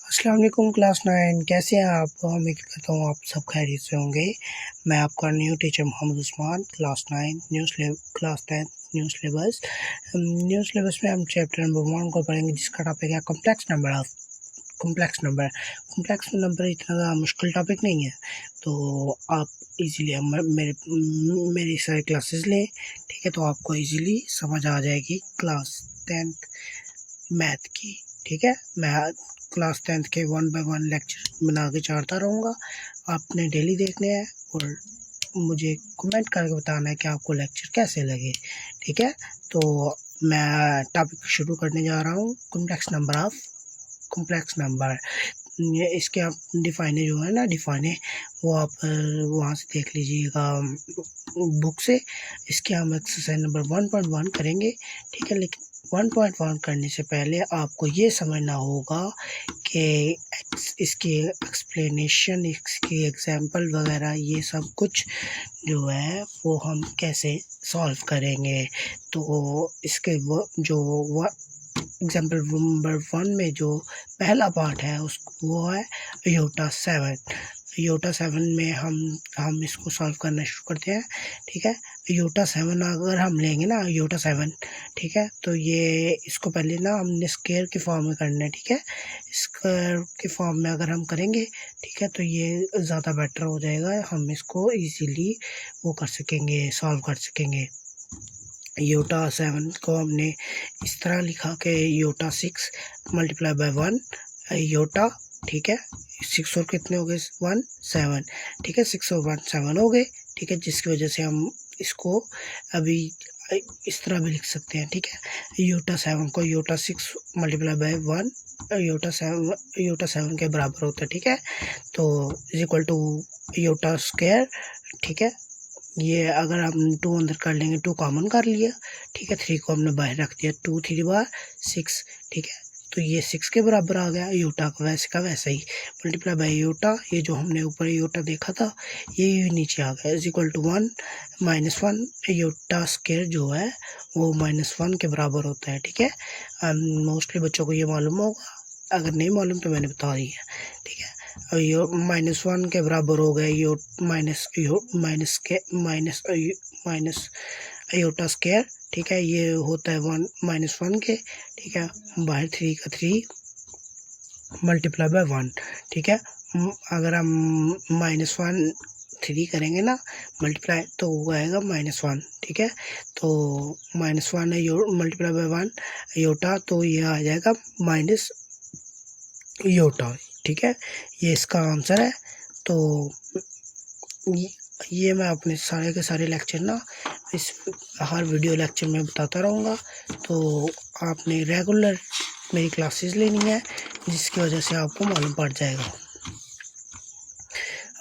अस्सलाम वालेकुम क्लास 9 कैसे हैं आप? उम्मीद करता हूँ आप सब खैरियत से होंगे। मैं आपका new teacher Mohammad Usman, class 9 class 10 new syllabus. में हम चैप्टर नंबर 1 को पढ़ेंगे, जिसका टॉपिक है कॉम्प्लेक्स नंबर। कॉम्प्लेक्स नंबर इतना ज़्यादा मुश्किल टॉपिक नहीं है, तो आप इजीली मेरी सारी क्लासेस लें, ठीक है? तो आपको इजीली समझ आ जाएगी क्लास 10th मैथ की, ठीक है? मैं क्लास 10th के 1 बाय 1 लेक्चर बना के चाड़ता रहूँगा, आपने डेली देखने हैं और मुझे कमेंट करके बताना है कि आपको लेक्चर कैसे लगे, ठीक है? तो मैं टॉपिक शुरू करने जा रहा हूँ, कॉम्प्लेक्स नंबर। ये इसके आप डिफाइने जो है ना डिफाइने वो आप वहाँ से देख लीजिएगा बुक से। इसके हम एक्सरसाइज नंबर 1.1 करेंगे, ठीक है? लेकिन 1.1 करने से पहले आपको ये समझना होगा कि इसकी एक्सप्लेनेशन, इसकी एग्जांपल वगैरह ये सब कुछ जो है वो हम कैसे सॉल्व करेंगे। तो इसके जो एग्जाम्पल नंबर 1 में जो पहला पार्ट है वो है योटा 7 में हम इसको सॉल्व करना शुरू करते हैं, ठीक है? योटा 7 अगर हम लेंगे ना, योटा 7, ठीक है? तो ये इसको पहले ना हमने स्क्वायर की फॉर्म में करना है, ठीक है? स्क्वायर की फॉर्म में अगर हम करेंगे, ठीक है, तो ये ज़्यादा बेटर हो जाएगा, हम इसको इजीली वो कर सकेंगे, सॉल्व कर सकेंगे। योटा 7 को हमने इस तरह लिखा कि योटा 6 मल्टीप्लाई बाय 1 योटा, ठीक है? 6 और कितने हो गए? 1 7, ठीक है? 6 और 1 7 हो गए, ठीक है? जिसकी वजह से हम इसको अभी इस तरह भी लिख सकते हैं, ठीक है? योटा 7 को योटा 6 मल्टीप्लाई बाय 1 योटा 7 के बराबर होता है, ठीक है? तो is equal to iota square, ठीक है? ये अगर हम 2 अंदर कर लेंगे, 2 कॉमन कर लिया, ठीक है? 3 को हमने बाहर रख दिया, 2 3 बार 6, ठीक है? तो ये 6 के बराबर आ गया। योटा का वैसा ही मल्टीप्लाई बाय योटा, ये जो हमने ऊपर योटा देखा था ये नीचे आ गया, is equal to 1 -1 iota square जो है वो -1 के बराबर होता है, ठीक है? मोस्टली बच्चों को ये मालूम होगा, अगर नहीं मालूम तो मैंने बता दिया, ठीक है? और यो -1 के बराबर हो गए माइनस अयोटा स्क्वायर, ठीक है? ये होता है 1 -1 के, ठीक है? बाहर 3 का 3 मल्टीप्लाई बाय 1, ठीक है? अगर हम -1 3 करेंगे ना मल्टीप्लाई, तो वो आएगा -1, ठीक है? तो -1 है मल्टीप्लाई बाय 1 योटा, तो ये आ जाएगा माइनस योटा, ठीक है? ये इसका आंसर है। तो ये मैं अपने सारे के सारे लेक्चर ना इस हर वीडियो लेक्चर में बताता रहूँगा, तो आपने रेगुलर मेरी क्लासेस लेनी है, जिसकी वजह से आपको मालूम पड़ जाएगा।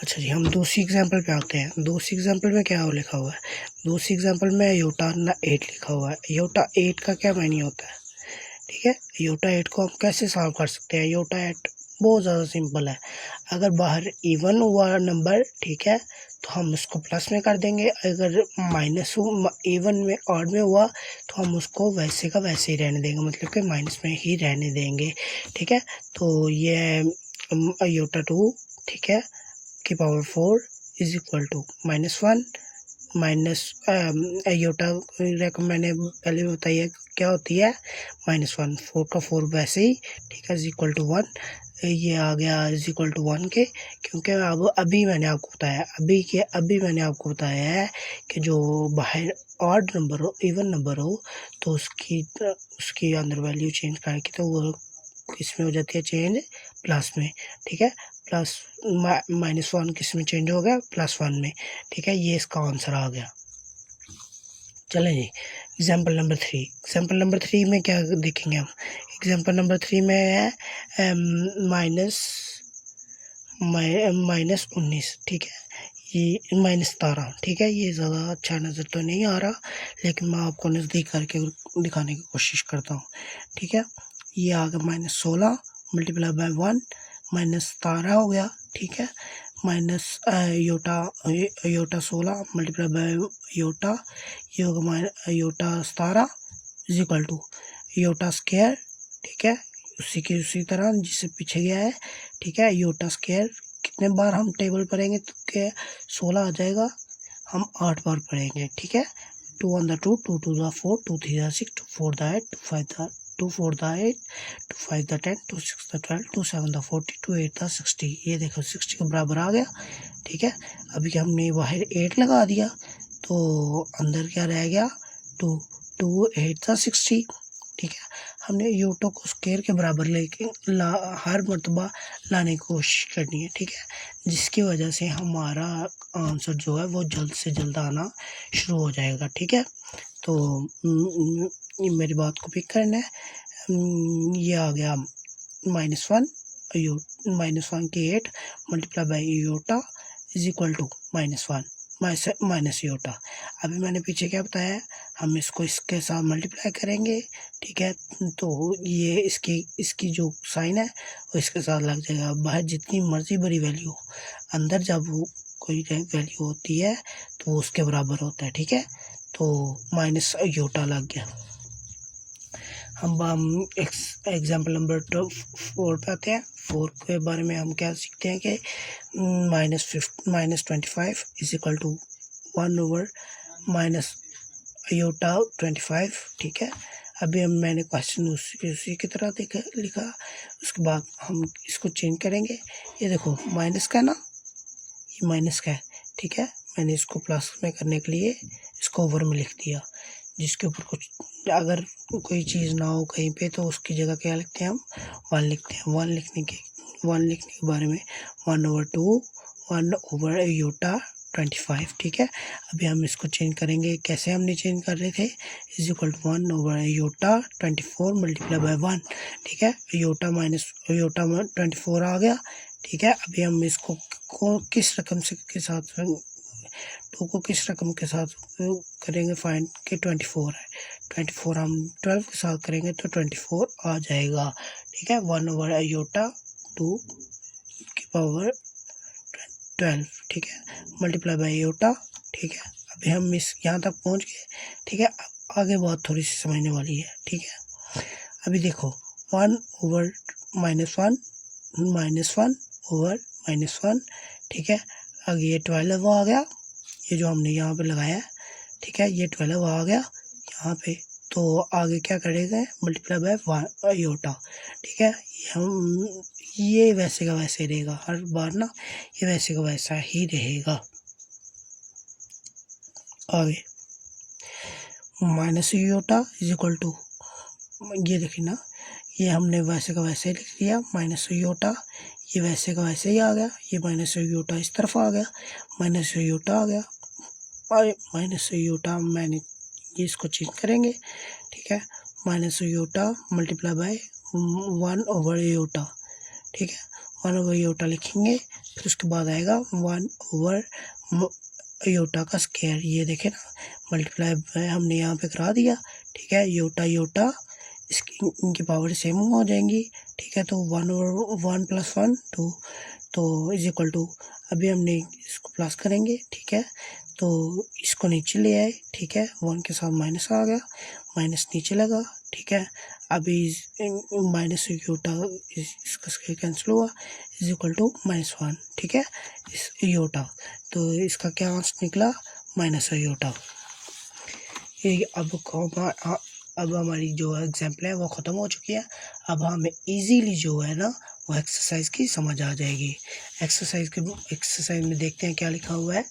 अच्छा जी, हम दूसरी एग्जांपल पे आते हैं। दूसरी एग्जांपल में क्या लिखा हुआ है? दूसरी एग्जांपल में योटा 8 लिखा हुआ है। योटा 8 का क्या मायने होता है, ठीक है? योटा 8 को हम कैसे सॉल्व कर सकते हैं? योटा 8 बहुत ज़्यादा सिंपल है। अगर बाहर इवन हुआ नंबर, ठीक है, तो हम उसको प्लस में कर देंगे। अगर माइनस इवन में ऑड में हुआ तो हम उसको वैसे का वैसे ही रहने देंगे, मतलब कि माइनस में ही रहने देंगे, ठीक है? तो ये योटा 2, ठीक है, की power 4 is equal to -1 minus iota मैंने पहले भी बताई है क्या होती है, -1 4 का 4 वैसे ही, ठीक है, इज इक्वल टू 1। ये आ गया इज इक्वल टू 1 के, क्योंकि अभी मैंने आपको बताया है कि जो बाहर ऑड नंबर हो, इवन नंबर हो, तो उसकी अंदर वैल्यू चेंज करके तो वो किस में हो जाती है चेंज, प्लस में, ठीक है? प्लस -1 किस में चेंज हो गया, +1 में, ठीक है? ये इसका आंसर आ गया। चलें जी, एग्जाम्पल नंबर 3 में क्या देखेंगे हम? एग्जाम्पल नंबर 3 में है -19, ठीक है? ये -17, ठीक है? ये ज़्यादा अच्छा नज़र तो नहीं आ रहा, लेकिन मैं आपको नज़दीक करके दिखाने की कोशिश करता हूँ, ठीक है? ये आ गया -16 मल्टीप्लाई बाय 1 -17 हो गया, ठीक है? Minus iota 16 multiply by iota, ये होगा iota 17 is equal to iota square, ठीक है? उसी तरह जिससे पीछे गया है, ठीक है। योटा स्क्वायर कितने बार हम टेबल पढ़ेंगे तो क्या 16 आ जाएगा, हम 8 बार पढ़ेंगे, ठीक है। 2 1 2, 2 2 4, 2 3 6, 2 4 8, 2 4 8, 2 5 10, 2 6 12, 2 7 40, 2 8 60। ये देखो 60 के बराबर आ गया, ठीक है। अभी हमने बाहर 8 लगा दिया तो अंदर क्या रह गया 2, 2 8 60, ठीक है। हमने योटा को स्क्वायर के बराबर लेके हर मरतबा लाने की कोशिश करनी है, ठीक है, जिसकी वजह से हमारा आंसर जो है वो जल्द से जल्द आना शुरू हो जाएगा, ठीक है। तो मेरी बात को पिक करना है। ये आ गया -1 -1 की 8 multiply by iota is equal to -1 minus iota. अभी मैंने पीछे क्या बताया, हम इसको इसके साथ मल्टीप्लाई करेंगे, ठीक है। तो ये इसकी जो साइन है वो इसके साथ लग जाएगा। बाहर जितनी मर्जी बड़ी वैल्यू हो, अंदर जब वो कोई वैल्यू होती है तो उसके बराबर होता है, ठीक है। तो माइनस योटा लग गया। हम एग्जाम्पल नंबर 4 पे आते हैं। 4 के बारे में हम क्या सीखते हैं कि -25 is equal to 1 over minus iota 25, ठीक है। अभी मैंने क्वेश्चन उसी की तरह लिखा। उसके बाद हम इसको चेंज करेंगे। ये देखो माइनस का ना, ये माइनस का है, ठीक है। मैंने इसको प्लस में करने के लिए इसको ओवर में लिख दिया, जिसके ऊपर कुछ अगर कोई चीज़ ना हो कहीं पे तो उसकी जगह क्या लिखते हैं हम 1 लिखते हैं। 1 लिखने के बारे में 1/2 1 ओवर योटा 25, ठीक है। अभी हम इसको चेंज करेंगे। कैसे हमने चेंज कर रहे थे, is equal to 1 over iota 24 multiply by 1, ठीक है। योटा 24 आ गया, ठीक है। अभी हम इसको किस रकम से के साथ 2 को किस रकम के साथ करेंगे फाइंड के 24 है। 24 हम 12 के साथ करेंगे तो 24 आ जाएगा, ठीक है। 1 ओवर योटा 2 की पावर 12, ठीक है, मल्टीप्लाई बाई योटा, ठीक है। अभी हम इस यहाँ तक पहुँच गए, ठीक है। आगे बात थोड़ी सी समझने वाली है, ठीक है। अभी देखो 1 ओवर -1 ओवर -1, ठीक है। आगे ये 12 आ गया, ये जो हमने यहाँ पे लगाया है, ठीक है। ये 12 आ गया यहाँ पे, तो आगे क्या करेंगे मल्टीप्लाई बाय योटा, ठीक है। ये वैसे का वैसे रहेगा हर बार ना, ये वैसे का वैसा ही रहेगा। आगे minus iota is equal to, ये देखिए ना, ये हमने वैसे का वैसे लिख लिया माइनस योटा, ये वैसे का वैसे ही आ गया। ये माइनस योटा इस तरफ आ गया, माइनस योटा आ गया, माइनस योटा मैंने ये इसको चेंज करेंगे, ठीक है। Minus iota multiply by 1 over iota, ठीक है। 1 ओवर योटा लिखेंगे, फिर उसके बाद आएगा 1 ओवर योटा का स्क्वायर। ये देखें ना, मल्टीप्लाई हमने यहाँ पे करा दिया, ठीक है। योटा इनकी पावर सेम हो जाएंगी, ठीक है। तो 1 ओवर 1 + 1 2, तो इज इक्वल टू, अभी हमने इसको प्लस करेंगे, ठीक है। तो इसको नीचे ले आए, ठीक है। 1 के साथ माइनस आ गया, माइनस नीचे लगा, ठीक है। अभी माइनस योटा इसका स्क्वायर कैंसिल हुआ, इज इक्वल टू -1, ठीक है। इस योटा, तो इसका क्या आंसर निकला माइनस योटा। ये अब हमारी जो एग्जाम्पल है वो ख़त्म हो चुकी है। अब हमें इजीली जो है ना वो एक्सरसाइज की समझ आ जाएगी। एक्सरसाइज में देखते हैं क्या लिखा हुआ है।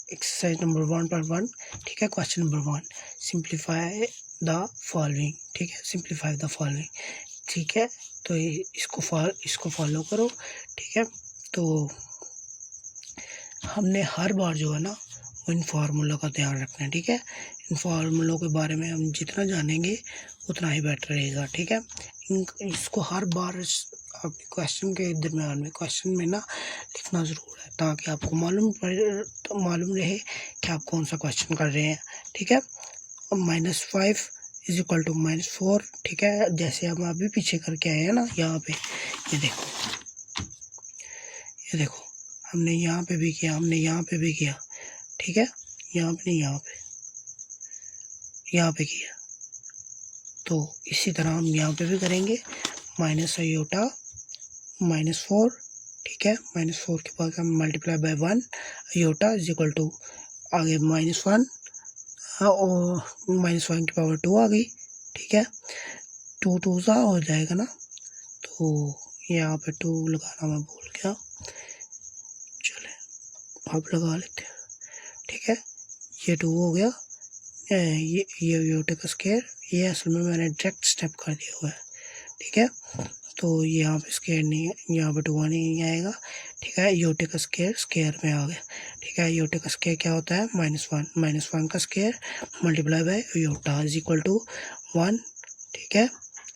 एक्सरसाइज नंबर 1.1, ठीक है। Question number 1, simplify the following, ठीक है। सिंप्लीफाई द फॉलोइंग, ठीक है। तो इसको फॉलो करो, ठीक है। तो हमने हर बार जो है ना इन फार्मूलों का ध्यान रखना है, ठीक है। इन फार्मूलों के बारे में हम जितना जानेंगे उतना ही बेटर रहेगा, ठीक है। इसको हर बार आपके क्वेश्चन के दरमियान में क्वेश्चन में ना लिखना ज़रूर है, ताकि आपको मालूम रहे कि आप कौन सा क्वेश्चन कर रहे हैं, ठीक है। -5 इज इक्वल टू -4, ठीक है। जैसे हम अभी पीछे करके आए हैं ना, यहाँ पे ये देखो हमने यहाँ पे भी किया, हमने यहाँ पे भी किया, ठीक है। यहाँ पे नहीं, यहाँ पे किया, तो इसी तरह हम यहाँ पे भी करेंगे, माइनस आयोटा -4, ठीक है। -4 के बाद हम multiply by 1 iota is equal to आगे -1 और -1 की पावर 2 आ गई, ठीक है। 2 2 सा हो जाएगा ना, तो यहाँ पे 2 लगाना मैं भूल गया, चले अब लगा लेते हैं, ठीक है। ये 2 हो गया, ये आयोटा का स्क्वायर, ये असल में मैंने डायरेक्ट स्टेप कर दिया हुआ है, ठीक है। तो यहाँ पे स्क्वायर नहीं है, यहाँ पे 2 नहीं आएगा, ठीक है। आयोटा का स्क्वायर में आ गया, ठीक है। आयोटा का स्क्वायर क्या होता है, -1 का square multiply by iota is equal to 1, ठीक है।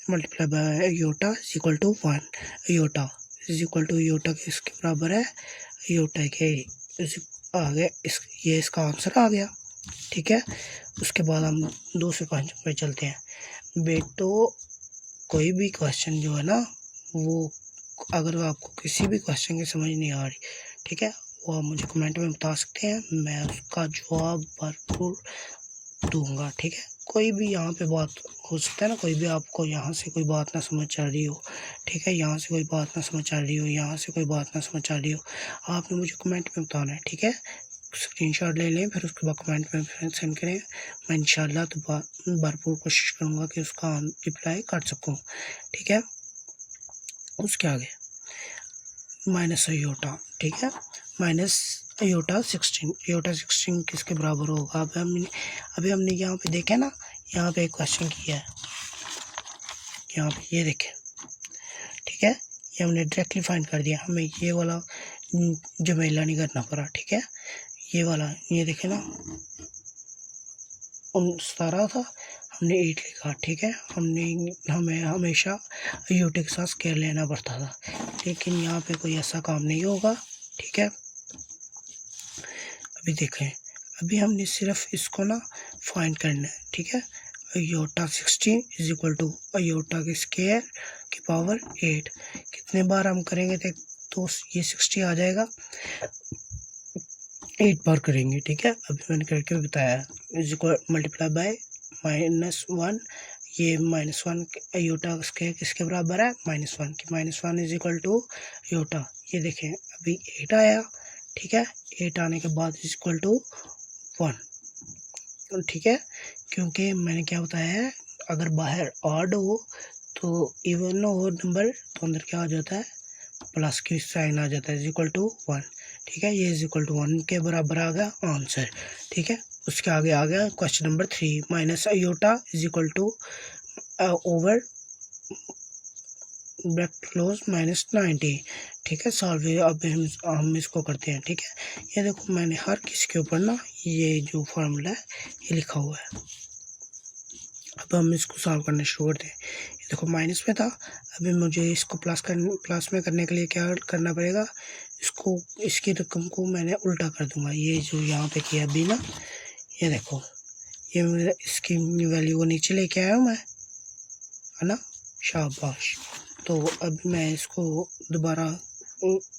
Multiply by iota is equal to 1, iota is equal to iota के इसके बराबर है, आयोटा के आ गया, ये इसका आंसर आ गया, ठीक है। उसके बाद हम दूसरे क्वेश्चन पे चलते हैं। बेटो कोई भी क्वेश्चन जो है ना, वो अगर आपको किसी भी क्वेश्चन की समझ नहीं आ रही, ठीक है, वो आप मुझे कमेंट में बता सकते हैं, मैं उसका जवाब भरपूर दूंगा, ठीक है। कोई भी यहाँ पे बात हो सकता है ना, कोई भी आपको यहाँ से कोई बात ना समझ आ रही हो, ठीक है, यहाँ से कोई बात ना समझ आ रही हो, यहाँ से कोई बात ना समझ आ रही हो, आपने मुझे कमेंट में बताना है, ठीक है। स्क्रीनशॉट ले लें, फिर उसके बाद कमेंट में सेंड करें। मैं इंशाल्लाह तो भरपूर कोशिश करूँगा कि उसका रिप्लाई कर सकूँ, ठीक है। उसके आगे माइनस आयोटा, ठीक है, माइनस आयोटा 16 किसके बराबर होगा। अभी हमने यहाँ पे देखे ना, यहाँ पे एक क्वेश्चन किया है, यहाँ पे ये देखें, ठीक है। ये हमने डायरेक्टली फाइंड कर दिया, हमें ये वाला झमेला नहीं करना पड़ा, ठीक है। ये वाला ये देखे ना, 17 था, हमने 8 लिखा, ठीक है। हमें हमेशा आयोटा के साथ स्क्वायर लेना पड़ता था, लेकिन यहाँ पे कोई ऐसा काम नहीं होगा, ठीक है। अभी देखें, अभी हमने सिर्फ इसको ना फाइंड करना है, ठीक है। Iota 16 is equal to iota के स्क्वायर की पावर 8, कितने बार हम करेंगे तो ये 60 आ जाएगा, 8 बार करेंगे, ठीक है। अभी मैंने करके बताया, इज इक्वल मल्टीप्लाई बाय -1, ये -1 आयोटा स्क्वायर किसके बराबर है, -1 की, -1 इज इक्वल टू आयोटा, ये देखें अभी 8 आया, ठीक है। 8 आने के बाद इज इक्वल टू 1, ठीक है। क्योंकि मैंने क्या बताया है, अगर बाहर ऑड हो तो इवन हो नंबर तो अंदर क्या आ जाता है, प्लस की साइन आ जाता है, इज इक्वल टू 1, ठीक है। ये इज इक्वल टू 1 के बराबर आ गया आंसर, ठीक है। उसके आगे आ गया question number 3, minus iota is equal to over bracket close -90, ठीक है। सॉल्व अब हम इसको करते हैं, ठीक है। ये देखो मैंने हर किसी के ऊपर ना ये जो फार्मूला है ये लिखा हुआ है। अब हम इसको सॉल्व करना शुरू करते हैं। ये देखो माइनस में था, अभी मुझे इसको प्लस में करने के लिए क्या करना पड़ेगा, इसकी रकम को मैंने उल्टा कर दूंगा। ये जो यहाँ पे किया अभी ना, ये देखो ये इसकी वैल्यू को नीचे लेके आया हूँ मैं, है ना, शाबाश। तो अब मैं इसको दोबारा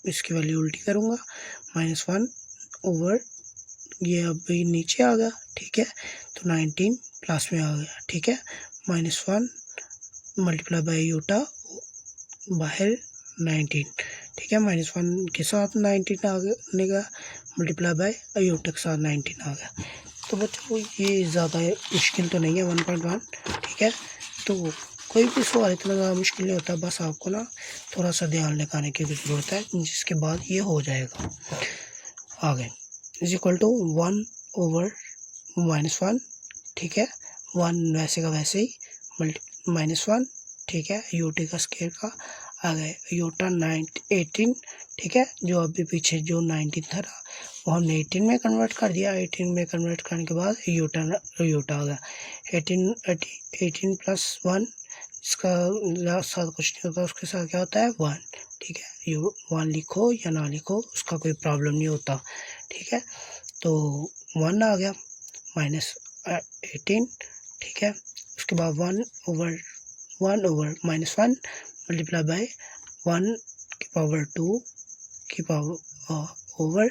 इसकी वैल्यू उल्टी करूँगा, -1 ओवर ये अभी नीचे आ गया, ठीक है। तो 19 प्लस में आ गया, ठीक है। -1 मल्टीप्लाई बाय आयोटा बाहर 19, ठीक है। -1 के साथ 19 आ गया, मल्टीप्लाई बाय आयोटा के साथ 19 आ गया। तो बच्चों ये ज़्यादा मुश्किल तो नहीं है, 1.1, ठीक है। तो कोई भी सवाल इतना ज़्यादा मुश्किल नहीं होता, बस आपको ना थोड़ा सा ध्यान लगाने की ज़रूरत है, जिसके बाद ये हो जाएगा। आगे इज इक्वल टू 1 ओवर -1, ठीक है। 1 वैसे का वैसे ही -1, ठीक है। आयोटा का स्क्वायर का आ गए आयोटा 18, ठीक है। जो अभी पीछे जो 19 था ना, वो हमने 18 में कन्वर्ट कर दिया। 18 में कन्वर्ट करने के बाद आयोटा आ गया 18 प्लस 1, इसका साथ कुछ नहीं होता, उसके साथ क्या होता है 1, ठीक है। 1 लिखो या ना लिखो उसका कोई प्रॉब्लम नहीं होता, ठीक है। तो 1 आ गया -18, ठीक है। उसके बाद 1 ओवर -1 मल्टीप्लाई बाय 1 की पावर 2 की पावर ओवर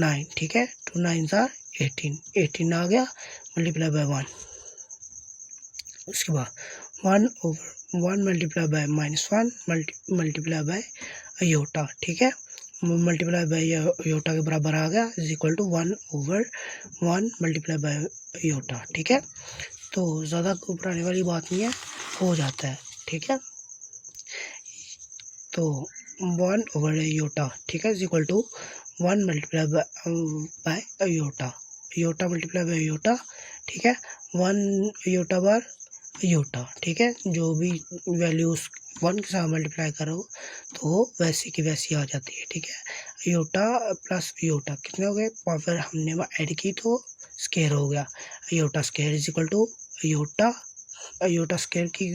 9, ठीक है। 2 9s are 18 आ गया मल्टीप्लाई बाय 1। उसके बाद 1 multiply by -1 multiply by iota, ठीक है, मल्टीप्लाई बाय अयोटा के बराबर आ गया is equal to 1/1 multiply by iota, ठीक है। तो ज़्यादा घबराने वाली बात नहीं है, हो जाता है, ठीक है। तो 1/अयोटा, ठीक है, is equal to 1 multiply by iota, iota multiply by iota, ठीक है, 1 अयोटा बार अयोटा, ठीक है, जो भी वैल्यूज 1 के साथ मल्टीप्लाई करो तो वो वैसी की वैसी आ जाती है, ठीक है। अयोटा प्लस अयोटा कितने हो गए, पावर हमने ऐड की तो स्केयर हो गया, iota square is equal to iota square की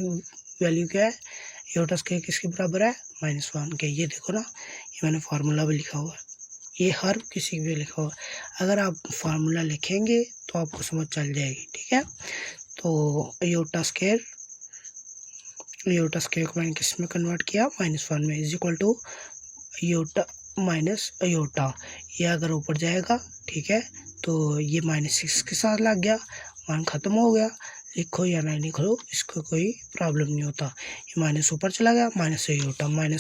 वैल्यू क्या है, अयोटा स्केयर किसके बराबर है, -1 के। ये देखो ना, ये मैंने फार्मूला भी लिखा हुआ है, ये हर किसी भी लिखा हुआ है। अगर आप फार्मूला लिखेंगे तो आपको समझ चल जाएगी, ठीक है। तो अयोटा स्केयर को मैंने किस में कन्वर्ट किया, -1 में, is equal to aorta minus iota. ये अगर ऊपर जाएगा, ठीक है, तो ये -6 के साथ लग गया, मान खत्म हो गया, लिखो या नहीं लिखो इसको कोई प्रॉब्लम नहीं होता। ये माइनस ऊपर चला गया, माइनस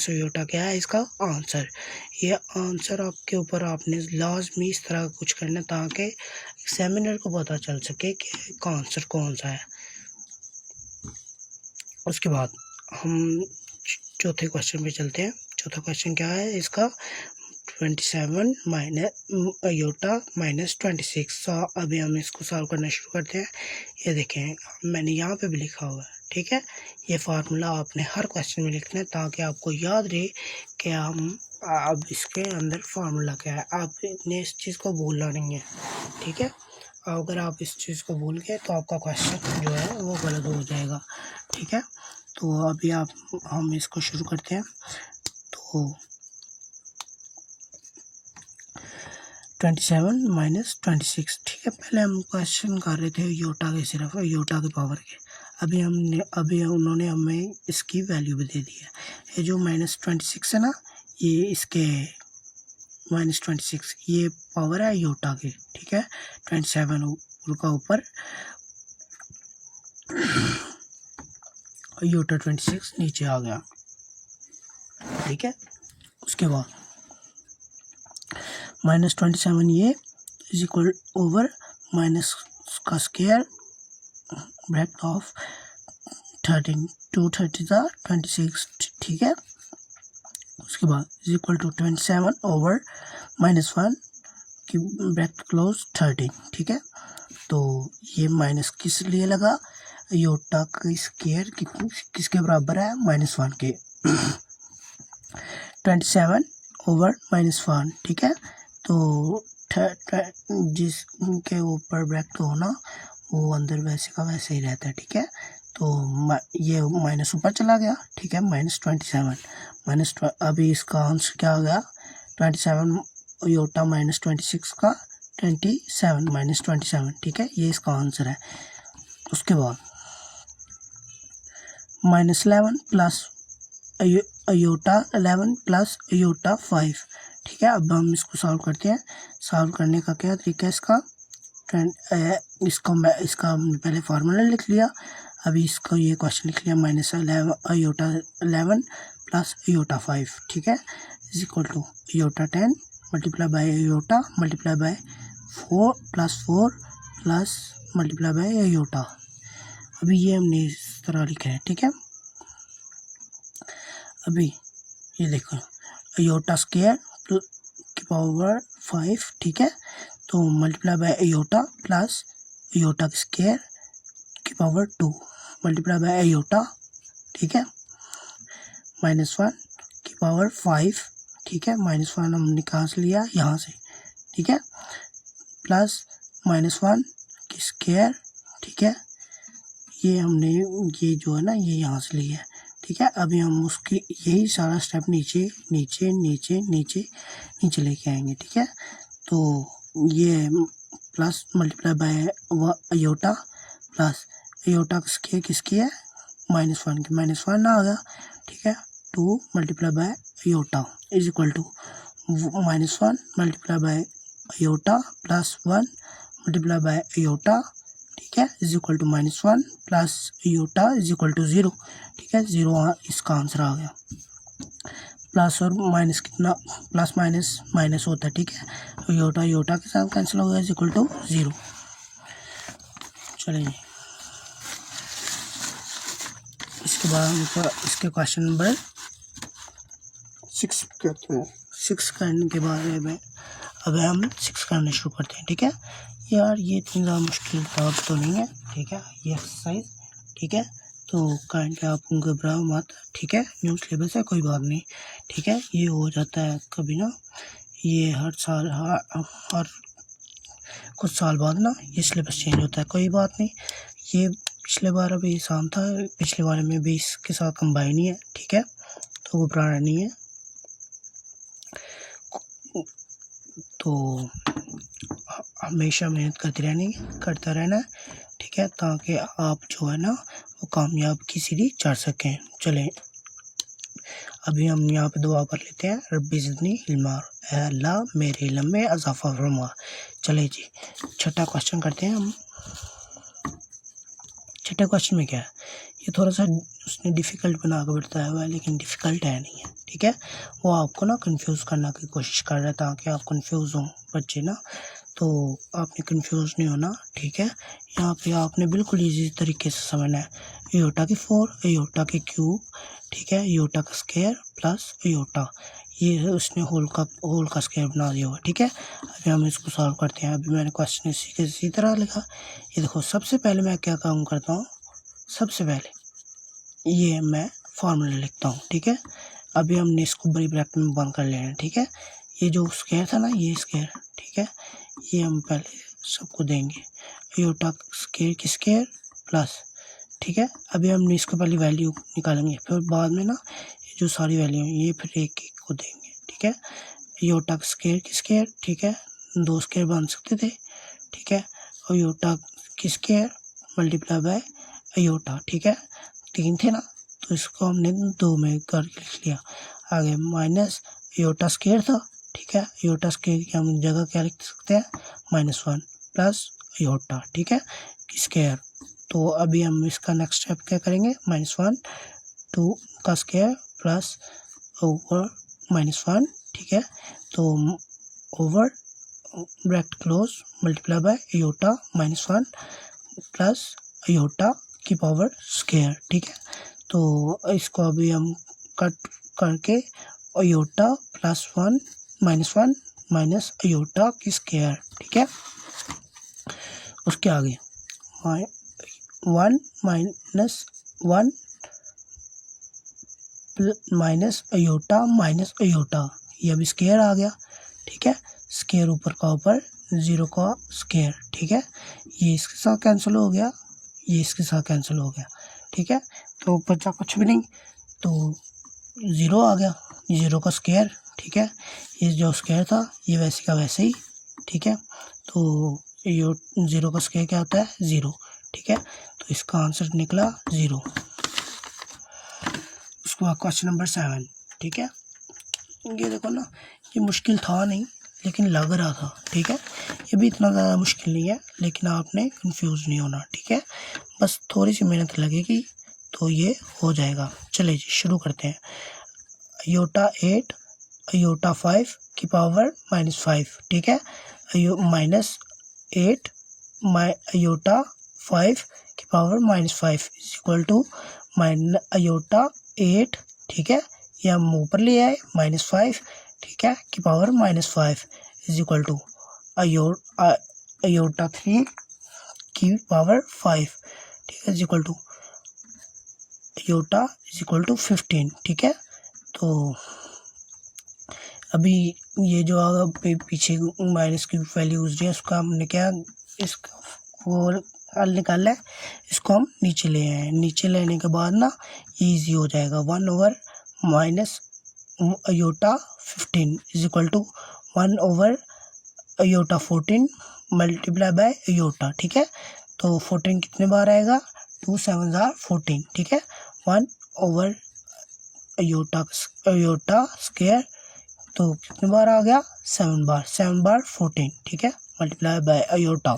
अयोटा क्या है इसका आंसर। ये आंसर आपके ऊपर, आपने लाजमी इस तरह कुछ करना ताकि एग्जामिनर को पता चल सके कि इसका आंसर कौन सा है। उसके बाद हम चौथे क्वेश्चन पे चलते हैं। चौथा क्वेश्चन क्या है इसका, 27 अयोटा -26। अभी हम इसको सॉल्व करना शुरू करते हैं। ये देखें, मैंने यहाँ पे भी लिखा हुआ है, ठीक है। ये फार्मूला आपने हर क्वेश्चन में लिखना है ताकि आपको याद रहे कि हम अब इसके अंदर फार्मूला क्या है। आपने इस चीज़ को भूलना नहीं है, ठीक है। अगर आप इस चीज़ को भूल गए तो आपका क्वेश्चन जो है वो गलत हो जाएगा, ठीक है। तो अभी हम इसको शुरू करते हैं। तो 27 - 26, ठीक है। पहले हम क्वेश्चन कर रहे थे अयोटा के, सिर्फ अयोटा के पावर के। अभी उन्होंने हमें इसकी वैल्यू भी दे दी है। ये जो -26 है ना, ये इसके -26 ये पावर है अयोटा की, ठीक है। 27 का ऊपर अयोटा 26 नीचे आ गया, ठीक है। उसके बाद -27 ये इज इक्वल ओवर माइनस का स्केयर ब्रैकेट ऑफ 13 2 30 26, ठीक है। उसके बाद इज इक्वल टू 27 ओवर -1 की ब्रैकेट क्लोज 13, ठीक है। तो ये माइनस किस लिए लगा, अयोटा का स्केयर किसके बराबर है, -1 के। 27 ओवर -1, ठीक है। तो जिसके ऊपर ब्रैकेट हो ना, वो अंदर वैसे का वैसे ही रहता है, ठीक है। तो ये माइनस ऊपर चला गया, ठीक है, -27 अभी इसका आंसर क्या आ गया, 27 अयोटा -26 का 27 -27, ठीक है, ये इसका आंसर है। उसके बाद -11 प्लस अयोटा 11 प्लस अयोटा 5, ठीक है। अब हम इसको सॉल्व करते हैं। सॉल्व करने का क्या तरीका है इसका, इसका हमने पहले फार्मूला लिख लिया, अभी इसको ये क्वेश्चन लिख लिया, -11 अयोटा 11 प्लस अयोटा 5, ठीक है, is equal to iota 10 multiply by iota multiply by 4 plus 4 plus multiply by iota. अभी ये हमने इस तरह लिखा है, ठीक है। अभी ये देखो, अयोटा स्केयर की पावर 5, ठीक है, तो multiply by iota plus iota square की पावर 2 मल्टीप्लाई बाय अयोटा, ठीक है, -1 की पावर 5, ठीक है, -1 हमने कहाँ से लिया, यहाँ से, ठीक है, प्लस -1 की स्केयर, ठीक है, ये हमने ये जो है ना ये यहाँ से लिया है, ठीक है। अभी हम उसकी यही सारा स्टेप नीचे नीचे नीचे नीचे नीचे लेके आएंगे, ठीक है। तो ये plus multiply by iota plus iota किसकी किसकी है, -1 की, -1 आ गया, ठीक है। 2 multiply by iota is equal to -1 multiply by iota plus 1 multiply by iota, ठीक है, is equal to -1 plus iota is equal to 0, ठीक है, 0 इसका आंसर आ गया। प्लस और माइनस कितना, प्लस माइनस माइनस होता है, ठीक है, योटा योटा के साथ कैंसिल हो गया, इज इक्वल टू 0। चलिए इसके बाद इसके क्वेश्चन नंबर 6 करते हैं। 6 करने के बाद में अब हम 6 करने शुरू करते हैं, ठीक है। यार ये इतनी ज़्यादा मुश्किल काम तो नहीं है, ठीक है, ये एक्सरसाइज, ठीक है, तो काइंड के आप घबराओ मत, ठीक है, न्यू सिलेबस है, कोई बात नहीं, ठीक है, ये हो जाता है कभी ना, ये हर साल हर कुछ साल बाद ना ये सिलेबस चेंज होता है, कोई बात नहीं। ये पिछले बार अभी आसान था, पिछले बार में भी इसके साथ कंबाइन ही है, ठीक है, तो घबराना नहीं है। तो हमेशा मेहनत करता रहना, ठीक है, ताकि आप जो है ना वो कामयाब की सीढ़ी चढ़ सकें। चलें अभी हम यहाँ पे दुआ कर लेते हैं, रब्बी ज़िदनी इल्मा, अल्लाह मेरे इल्म में इजाफा फरमा। चले जी छठा क्वेश्चन करते हैं हम। छठे क्वेश्चन में क्या है, ये थोड़ा सा उसने डिफ़िकल्ट बना कर बताया हुआ है, लेकिन डिफ़िकल्ट है नहीं है, ठीक है, वो आपको ना कंफ्यूज करने की कोशिश कर रहा है ताकि आप कंफ्यूज हों बच्चे ना, तो आपने कंफ्यूज नहीं होना, ठीक है। यहाँ पे आपने बिल्कुल इजी तरीके से समझना है, योटा की 4 योटा की क्यूब, ठीक है, योटा का स्क्वायर प्लस योटा, ये उसने होल का स्क्वायर बना दिया हुआ, ठीक है। अभी हम इसको सॉल्व करते हैं। अभी मैंने क्वेश्चन इसी तरह लिखा, ये देखो सबसे पहले मैं क्या काम करता हूँ, सबसे पहले ये मैं फार्मूला लिखता हूँ, ठीक है। अभी हमने इसको बड़ी ब्रैकेट में बंद कर लेना है, ठीक है। ये जो स्क्वायर था ना, ये स्क्वायर, ठीक है, ये हम पहले सबको देंगे, योटा स्क्वायर की स्क्वायर प्लस, ठीक है। अभी हमने इसको पहले वैल्यू निकालेंगे, फिर बाद में ना ये जो सारी वैल्यू है ये फिर एक एक को देंगे, ठीक है। योटा स्क्वायर की स्क्वायर, ठीक है, 2 स्क्वायर बन सकते थे, ठीक है, और योटा की स्क्वायर मल्टीप्लाई बाय योटा, ठीक है, 3 थे ना, तो इसको हमने 2 में करके लिख लिया। आगे माइनस योटा स्क्वायर था, ठीक है, योटा स्क्वायर की हम जगह क्या लिख सकते हैं, -1 प्लस योटा, ठीक है, स्क्वायर। तो अभी हम इसका नेक्स्ट स्टेप क्या करेंगे, -1 2 का स्क्वायर प्लस ओवर -1, ठीक है, तो over bracket close multiply by iota -1 plus iota की पावर स्क्वायर, ठीक है। तो इसको अभी हम कट करके योटा प्लस 1 -1 माइनस योटा की स्क्वायर, ठीक है। उसके आगे 1 minus 1 minus iota minus iota, ये अब स्क्वायर आ गया, ठीक है, स्क्वायर ऊपर का ऊपर 0 का स्क्वायर, ठीक है, ये इसके साथ कैंसिल हो गया, ये इसके साथ कैंसिल हो गया, ठीक है, तो बचा कुछ भी नहीं, तो 0 आ गया, 0 का स्क्वायर, ठीक है, ये जो स्क्वायर था ये वैसे का वैसे ही, ठीक है, तो ये 0 का स्क्वायर क्या होता है 0, ठीक है, तो इसका आंसर निकला 0। उसके बाद क्वेश्चन नंबर 7, ठीक है, ये देखो ना, ये मुश्किल था नहीं लेकिन लग रहा था, ठीक है, ये भी इतना ज़्यादा मुश्किल नहीं है, लेकिन आपने कंफ्यूज नहीं होना, ठीक है, बस थोड़ी सी मेहनत लगेगी तो ये हो जाएगा। चलिए जी शुरू करते हैं। योटा 8 योटा 5 की पावर -5, ठीक है, -8 योटा 5 की power -5 is equal to iota 8, ठीक है, ये हम ऊपर ले आए -5, ठीक है, की power -5 is equal to iota 3 की पावर 5, ठीक है, is equal to iota is equal to 15, ठीक है। तो अभी ये जो आगे पीछे माइनस की वैल्यूज है उसका हमने क्या इसका वो हल निकाला है, इसको हम नीचे ले आए, नीचे लेने के बाद ना ये ईजी हो जाएगा, 1 over minus iota 15 is equal to 1 over iota 14 multiply by iota, ठीक है, तो 14 कितने बार आएगा, 2 7 14, ठीक है, 1 ओवर योटा स्क्वायर, तो कितने बार आ गया 7 बार 14, ठीक है, multiply by iota.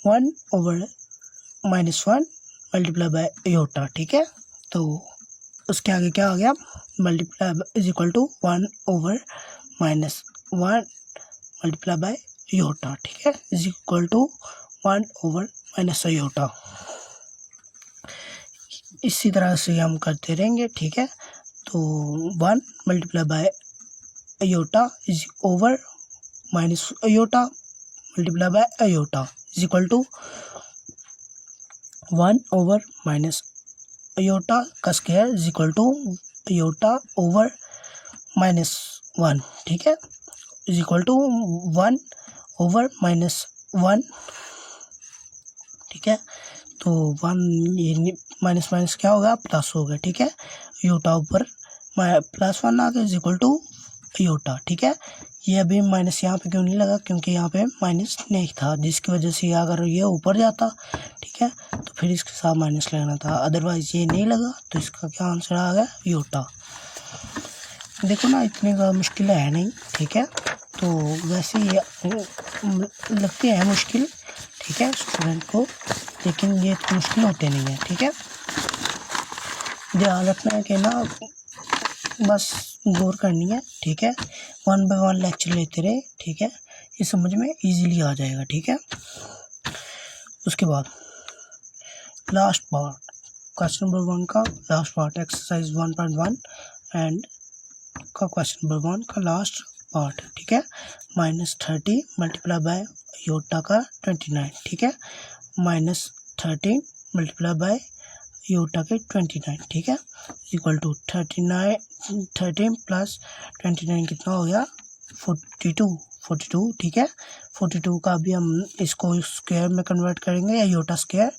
1/-1 multiply by iota, ठीक है। तो उसके आगे क्या आ गया, multiply is equal to 1/-1 multiply by iota, ठीक है, इज इक्वल टू 1/-योटा। इसी तरह से हम करते रहेंगे, ठीक है। तो 1 multiply by iota is over minus iota multiply by iota is equal to 1/-माइनस अयोटा का square is equal to iota over -1, ठीक है, इज इक्वल टू 1/-1, ठीक है। तो 1 ये माइनस माइनस क्या होगा, प्लस होगा, ठीक है। योटा ऊपर +1 आ गया इज इक्वल टू योटा, ठीक है। ये अभी माइनस यहाँ पे क्यों नहीं लगा, क्योंकि यहाँ पे माइनस नहीं था, जिसकी वजह से अगर ये ऊपर जाता, ठीक है, तो फिर इसके साथ माइनस लगना था, अदरवाइज ये नहीं लगा, तो इसका क्या आंसर आ गया, योटा। देखो ना, इतनी ज़्यादा मुश्किल है नहीं, ठीक है। तो वैसे ये लगते हैं मुश्किल, ठीक है, स्टूडेंट को, लेकिन ये इतने मुश्किल होते नहीं है, ठीक है। ध्यान रखना है कि ना बस गौर करनी है, ठीक है। 1/1 लेक्चर लेते रहे, ठीक है, ये समझ में इजीली आ जाएगा, ठीक है। उसके बाद लास्ट पार्ट, क्वेश्चन नंबर 1 का लास्ट पार्ट, एक्सरसाइज 1.1 एंड का क्वेश्चन नंबर 1 का लास्ट पार्ट, ठीक है। -30 मल्टीप्लाई बाय योटा का 29, ठीक है, -13 मल्टीप्लाई बाय योटा के 29, ठीक है, इक्वल टू 13 प्लस 29 कितना हो गया, 42, ठीक है। 42 का भी हम इसको स्क्वायर में कन्वर्ट करेंगे, या योटा स्क्वायर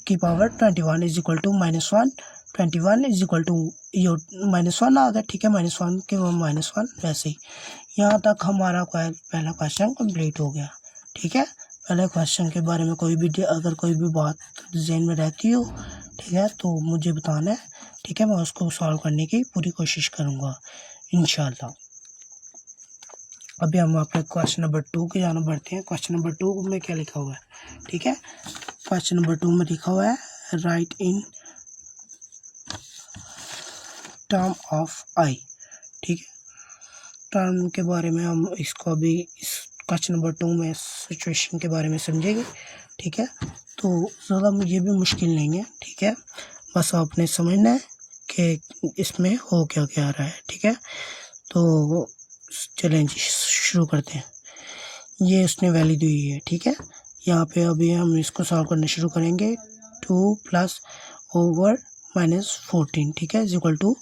की power 21 is equal to -1, 21 is equal to -1 आ गया, ठीक है, -1 के -1, वैसे ही यहाँ तक हमारा पहला क्वेश्चन कंप्लीट हो गया, ठीक है। पहले क्वेश्चन के बारे में अगर कोई भी बात ज़हन में रहती हो, ठीक है, तो मुझे बताना है, ठीक है, मैं उसको सॉल्व करने की पूरी कोशिश करूँगा इंशाल्लाह। अभी हम अपने क्वेश्चन नंबर 2 की जाना बढ़ते हैं। क्वेश्चन नंबर 2 में क्या लिखा हुआ है, ठीक है। क्वेश्चन नंबर 2 में लिखा हुआ है राइट इन टर्म ऑफ आई, ठीक है। टर्म के बारे में हम इसको अभी इस क्वेश्चन नंबर 2 में सिचुएशन के बारे में समझेंगे, ठीक है। तो ज़्यादा ये भी मुश्किल नहीं है, ठीक है, बस आपने समझना है कि इसमें हो क्या रहा है, ठीक है। तो चलें जी, शुरू करते हैं। ये उसने वैल्यू दी है, ठीक है। यहाँ पे अभी हम इसको सॉल्व करना शुरू करेंगे। 2 प्लस ओवर -14, ठीक है, इज इक्वल टू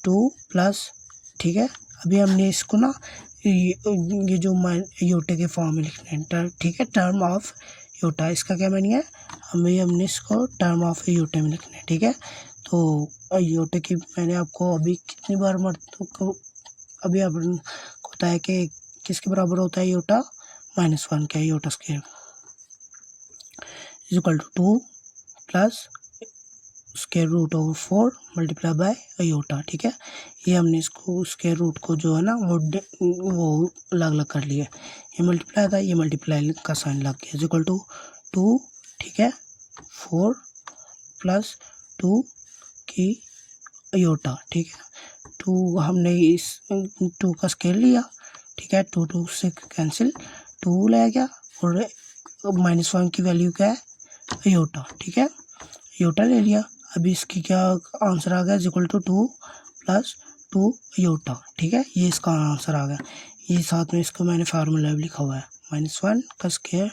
2 प्लस, ठीक है। अभी हमने इसको ना ये जो योटा के फॉर्म में लिखना है, ठीक है, टर्म ऑफ योटा, इसका क्या मीनिंग है, हमने इसको टर्म ऑफ योटा में लिखना है, ठीक है। तो योटा की मैंने आपको अभी कितनी बार अभी आपको पता है कि किसके बराबर होता है योटा, -1 का iota square is equal to 2 plus square root over 4 multiply by iota, ठीक है। ये हमने इसको स्क्वायर रूट को जो है ना वो अलग अलग कर लिया, ये मल्टीप्लाई था, ये मल्टीप्लाई का साइन लग गया, इज इक्वल टू 2, ठीक है, 4 प्लस 2 की अयोटा, ठीक है। 2 हमने इस 2 का स्क्वायर लिया, ठीक है, 2 से कैंसिल, 2 ले गया, और -1 की वैल्यू क्या है, अयोटा, ठीक है, अयोटा ले लिया। अभी इसकी क्या आंसर आ गया, is equal to 2 plus 2 iota, ठीक है, ये इसका आंसर आ गया। ये साथ में इसको मैंने फार्मूला भी लिखा हुआ है, -1 का square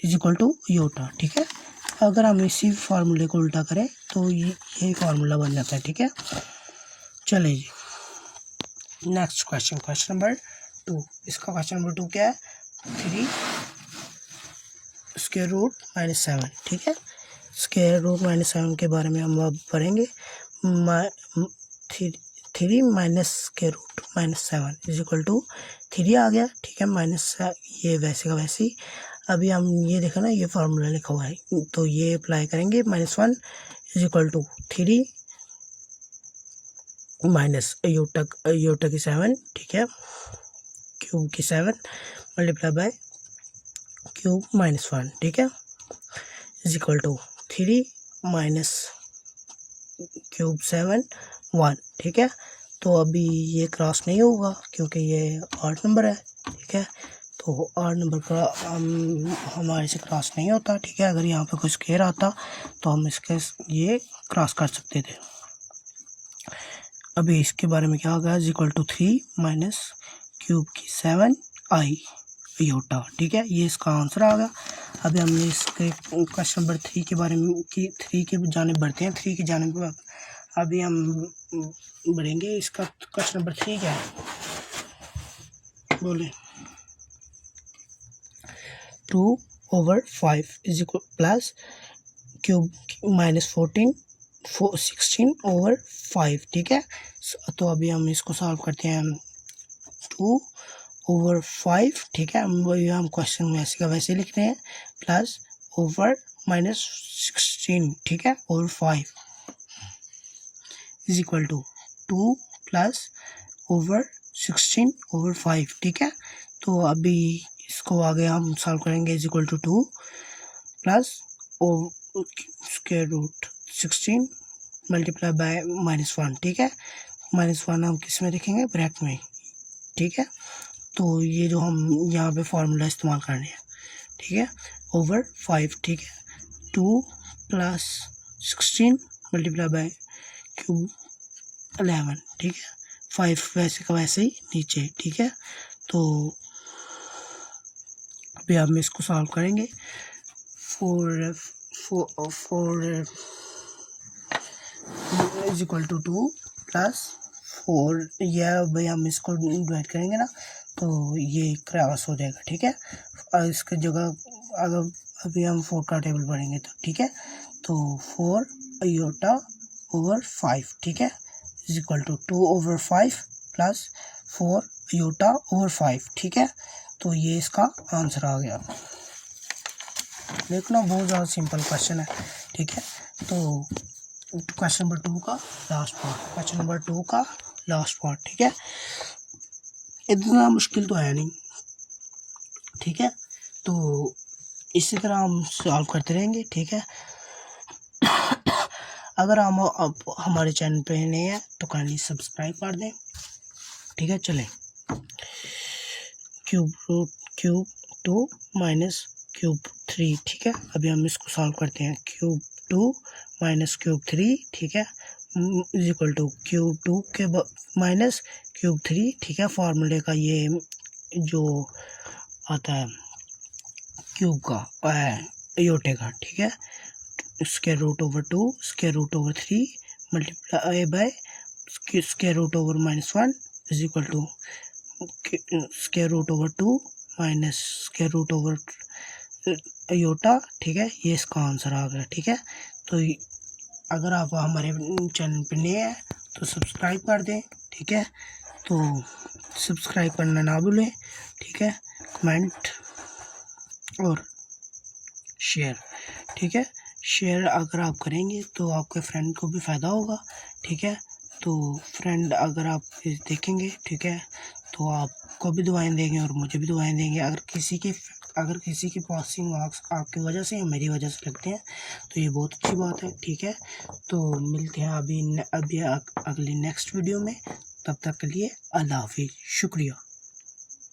is equal to aorta, ठीक है। अगर हम इसी फार्मूले को उल्टा करें तो ये फार्मूला बन जाता है, ठीक है। चलिए जी, नेक्स्ट क्वेश्चन, क्वेश्चन नंबर 2। इसका क्वेश्चन नंबर 2 क्या है, 3 स्क्वायर रूट -7, ठीक है। स्क्वायर रूट -7 के बारे में हम अब पढ़ेंगे। 3 minus square root -7 is equal to 3 आ गया, ठीक है, माइनस ये वैसे का वैसे ही। अभी हम ये देखा ना, ये फार्मूला लिखा हुआ है, तो ये अप्लाई करेंगे, -1 is equal to 3 minus iota की 7, ठीक है, क्यूब की 7 मल्टीप्लाई बाय क्यूब माइनस 1, ठीक है, is equal to 3 minus cube 7 1, ठीक है। तो अभी ये क्रॉस नहीं होगा क्योंकि ये ऑड नंबर है, ठीक है। तो ऑड नंबर का हमारे से क्रॉस नहीं होता, ठीक है। अगर यहाँ पे कोई स्क्वायर आता तो हम इसके ये क्रॉस कर सकते थे। अभी इसके बारे में क्या होगा, is equal to 3 minus cube की 7 आई योटा, ठीक है, ये इसका आंसर आ गया। अभी हमने इसके क्वेश्चन नंबर 3 के बारे में 3 की जानिब बढ़ते हैं। 3 की जानिब अभी हम बढ़ेंगे। इसका क्वेश्चन नंबर 3 क्या है, बोले। 2/5 is equal plus cube minus 16/5, ठीक है। तो अभी हम इसको सॉल्व करते हैं। 2/5, ठीक है, हम क्वेश्चन में ऐसे का वैसे लिख रहे हैं, प्लस ओवर माइनस 16, ठीक है, over 5 is equal to 2 plus over 16/5, ठीक है। तो अभी इसको आगे हम सॉल्व करेंगे, is equal to 2 plus square root 16 multiply by -1, ठीक है। -1 हम किस में लिखेंगे, ब्रैकेट में, ठीक है। तो ये जो हम यहाँ पे फार्मूला इस्तेमाल कर रहे हैं, ठीक है, ओवर 5, ठीक है। 2 प्लस 16 मल्टीप्लाई बाय क्यूब 11, ठीक है। 5 वैसे का वैसे ही नीचे, ठीक है। तो अभी हम इसको सॉल्व करेंगे। 4 इज इक्वल टू 2 प्लस 4, यह भाई हम इसको डिवाइड करेंगे ना तो ये क्रॉस हो जाएगा, ठीक है। और इसकी जगह अगर अभी हम 4 का टेबल पढ़ेंगे तो, ठीक है। तो 4 अयोटा ओवर 5, ठीक है, is equal to 2/5 plus 4 iota over 5, ठीक है। तो ये इसका आंसर आ गया। देखो ना, बहुत ज़्यादा सिंपल क्वेश्चन है, ठीक है। तो क्वेश्चन नंबर 2 का लास्ट पार्ट, ठीक है। इतना मुश्किल तो है नहीं, ठीक है। तो इसी तरह हम सॉल्व करते रहेंगे, ठीक है। अगर हम हमारे चैनल पे नए हैं तो काइंडली सब्सक्राइब कर दें, ठीक है। चलें, क्यूब 2 माइनस क्यूब 3, ठीक है। अभी हम इसको सॉल्व करते हैं। क्यूब 2 माइनस क्यूब 3, ठीक है, इज इक्वल टू क्यूब 2 के माइनस क्यूब 3, ठीक है। फार्मूले का ये जो आता है क्यूब का योटे का, ठीक है, square root over 2 square root over 3 multiply by square root over -1 is equal to square root over 2 minus square root over iota, ठीक है। ये इसका आंसर आ गया, ठीक है। तो अगर आप हमारे चैनल पे नए हैं तो सब्सक्राइब कर दें, ठीक है। तो सब्सक्राइब करना ना भूलें, ठीक है। कमेंट और शेयर, ठीक है। शेयर अगर आप करेंगे तो आपके फ्रेंड को भी फ़ायदा होगा, ठीक है। तो फ्रेंड अगर आप देखेंगे, ठीक है, तो आपको भी दुआएं देंगे और मुझे भी दुआएं देंगे। अगर किसी के पासिंग मार्क्स आपकी वजह से या मेरी वजह से लगते हैं तो ये बहुत अच्छी बात है, ठीक है। तो मिलते हैं अगली नेक्स्ट वीडियो में। तब तक के लिए अल्लाह हाफिज़, शुक्रिया।